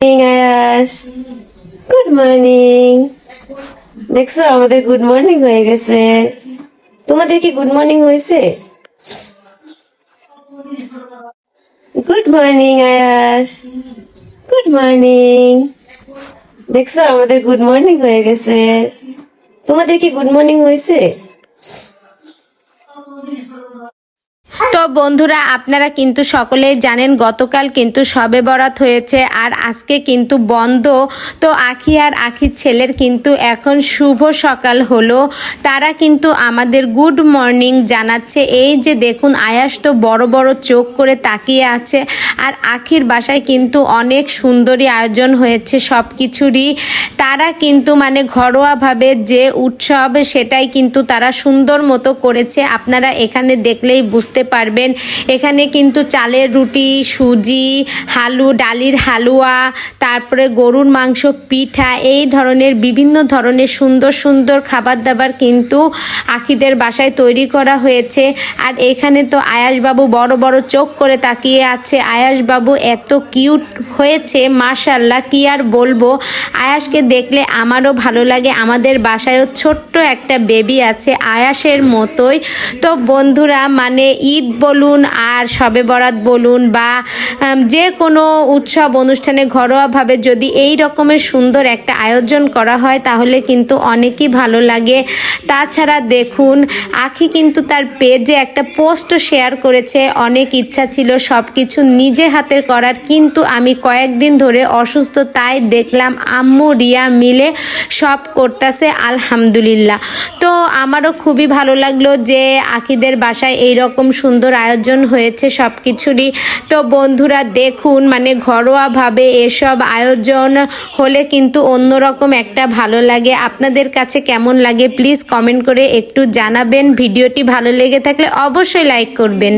আয়াস, good morning. দেখছো আমাদের গুড মর্নিং হয়ে গেছে। তোমাদের কি গুড মর্নিং হয়েছে? গুড মর্নিং আয়াস, গুড মর্নিং। দেখছো আমাদের গুড মর্নিং হয়ে গেছে। তোমাদের কি গুড মর্নিং হয়েছে? তো বন্ধুরা, আপনারা কিন্তু সকলেই জানেন গতকাল কিন্তু শবে বরাত হয়েছে আর আজকে কিন্তু বন্ধ। তো আখি আর আখির ছেলের কিন্তু এখন শুভ সকাল হলো। তারা কিন্তু আমাদের গুড মর্নিং জানাচ্ছে। এই যে দেখুন, আয়াস তো বড় বড় চোখ করে তাকিয়ে আছে। আর আখির বাসায় কিন্তু অনেক সুন্দরী আয়োজন হয়েছে সব কিছুরই। তারা কিন্তু মানে ঘরোয়াভাবে যে উৎসব সেটাই কিন্তু তারা সুন্দর মতো করেছে। আপনারা এখানে দেখলেই বুঝতে পারবেন। এখানে কিন্তু চালের রুটি, সুজি, ডালির হালুয়া, তারপরে গরুর মাংস, পিঠা, এই ধরনের বিভিন্ন ধরনের সুন্দর সুন্দর খাবার দাবার কিন্তু আখিদের বাসায় তৈরি করা হয়েছে। আর এখানে তো আয়াসবাবু বড় বড় চোখ করে তাকিয়ে আছে। আয়াসবাবু এত কিউট হয়েছে, মাশাআল্লাহ, কি আর বলবো। আয়াসকে দেখলে আমারও ভালো লাগে। আমাদের বাসায়ও ছোট্ট একটা বেবি আছে আয়াসের মতোই। তো বন্ধুরা, মানে ঈদ বলুন আর শবে বরাত বলুন বা যে কোনো উৎসব অনুষ্ঠানে ঘরোয়াভাবে যদি এই রকমের সুন্দর একটা আয়োজন করা হয় তাহলে কিন্তু অনেকই ভালো লাগে। তাছাড়া দেখুন, আখি কিন্তু তার পেজে একটা পোস্ট শেয়ার করেছে। অনেক ইচ্ছা ছিল সব কিছু নিজে হাতের করার, কিন্তু আমি কয়েকদিন ধরে অসুস্থ, তাই দেখলাম আম্মু রিয়া মিলে সব করতেছে, আলহামদুলিল্লাহ। তো আমারও খুবই ভালো লাগলো যে আখিদের বাসায় এইরকম সুন্দর আয়োজন হয়েছে সব কিছুরই। তো বন্ধুরা দেখুন, মানে ঘরোয়াভাবে এসব আয়োজন হলে কিন্তু অন্যরকম একটা ভালো লাগে। আপনাদের কাছে কেমন লাগে প্লিজ কমেন্ট করে একটু জানাবেন। ভিডিওটি ভালো লেগে থাকলে অবশ্যই লাইক করবেন।